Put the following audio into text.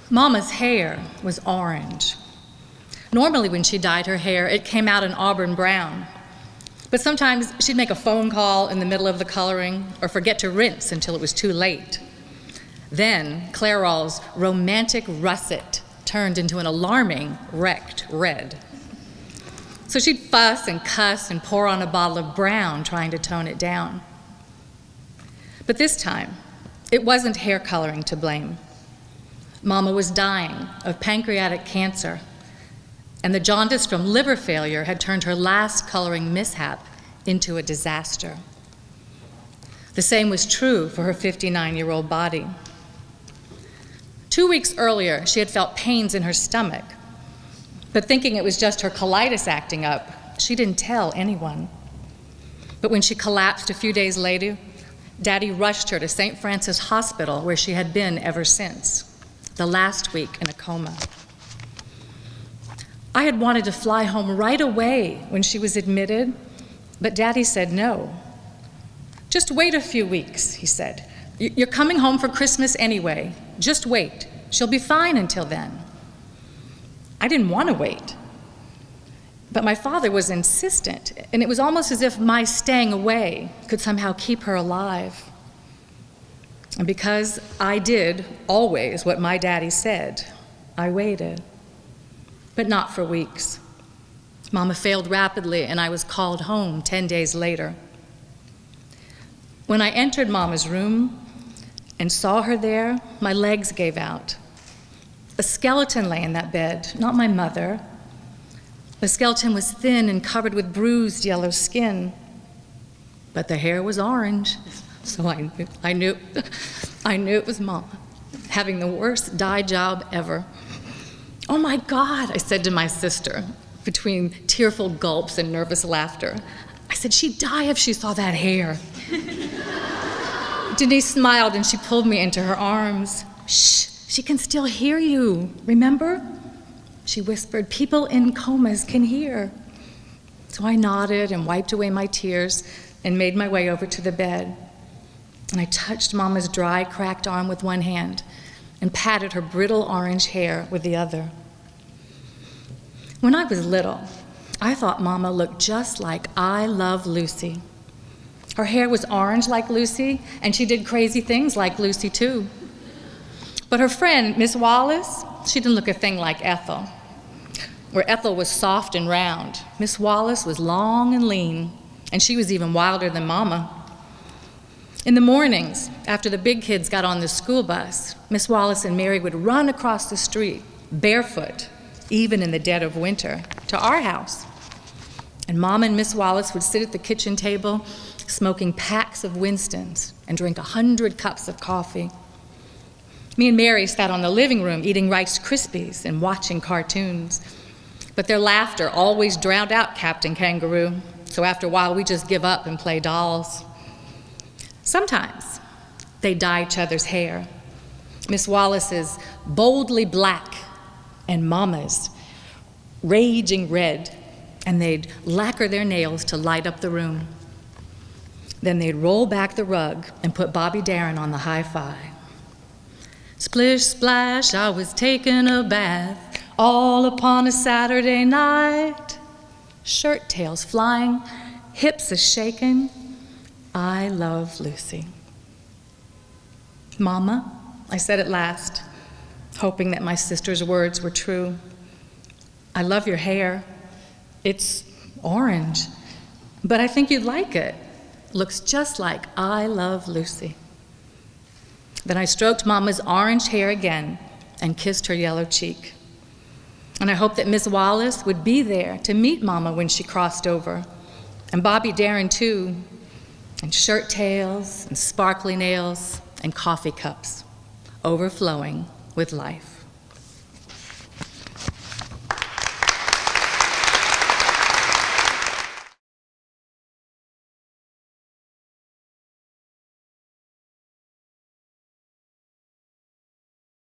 Mama's hair was orange. Normally when she dyed her hair, it came out an auburn brown. But sometimes she'd make a phone call in the middle of the coloring or forget to rinse until it was too late. Then Clairol's romantic russet turned into an alarming wrecked red. So she'd fuss and cuss and pour on a bottle of brown trying to tone it down. But this time, it wasn't hair coloring to blame. Mama was dying of pancreatic cancer, and the jaundice from liver failure had turned her last coloring mishap into a disaster. The same was true for her 59-year-old body. 2 weeks earlier, she had felt pains in her stomach, but thinking it was just her colitis acting up, she didn't tell anyone. But when she collapsed a few days later, Daddy rushed her to St. Francis Hospital, where she had been ever since, the last week in a coma. I had wanted to fly home right away when she was admitted, but Daddy said no. Just wait a few weeks, he said. You're coming home for Christmas anyway. Just wait. She'll be fine until then. I didn't want to wait. But my father was insistent, and it was almost as if my staying away could somehow keep her alive. And because I did always what my daddy said, I waited. But not for weeks. Mama failed rapidly, and I was called home 10 days later. When I entered Mama's room and saw her there, my legs gave out. A skeleton lay in that bed, not my mother. The skeleton was thin and covered with bruised yellow skin, but the hair was orange, so I knew it was Mama, having the worst dye job ever. Oh my God, I said to my sister, between tearful gulps and nervous laughter. I said, she'd die if she saw that hair. Denise smiled and she pulled me into her arms. Shh, she can still hear you, remember? She whispered, people in comas can hear. So I nodded and wiped away my tears and made my way over to the bed. And I touched Mama's dry, cracked arm with one hand and patted her brittle orange hair with the other. When I was little, I thought Mama looked just like I Love Lucy. Her hair was orange like Lucy, and she did crazy things like Lucy too. But her friend, Miss Wallace, she didn't look a thing like Ethel. Where Ethel was soft and round, Miss Wallace was long and lean, and she was even wilder than Mama. In the mornings, after the big kids got on the school bus, Miss Wallace and Mary would run across the street, barefoot, even in the dead of winter, to our house. And Mama and Miss Wallace would sit at the kitchen table, smoking packs of Winstons and drink 100 cups of coffee. Me and Mary sat on the living room eating Rice Krispies and watching cartoons. But their laughter always drowned out Captain Kangaroo, so after a while we just give up and play dolls. Sometimes they dye each other's hair. Miss Wallace's boldly black and Mama's raging red, and they'd lacquer their nails to light up the room. Then they'd roll back the rug and put Bobby Darin on the hi-fi. Splish splash, I was taking a bath, all upon a Saturday night. Shirt tails flying, hips a-shaking, I Love Lucy. Mama, I said at last, hoping that my sister's words were true. I love your hair. It's orange, but I think you'd like it. Looks just like I Love Lucy. Then I stroked Mama's orange hair again and kissed her yellow cheek. And I hoped that Miss Wallace would be there to meet Mama when she crossed over, and Bobby Darin too, and shirt tails and sparkly nails and coffee cups overflowing with life.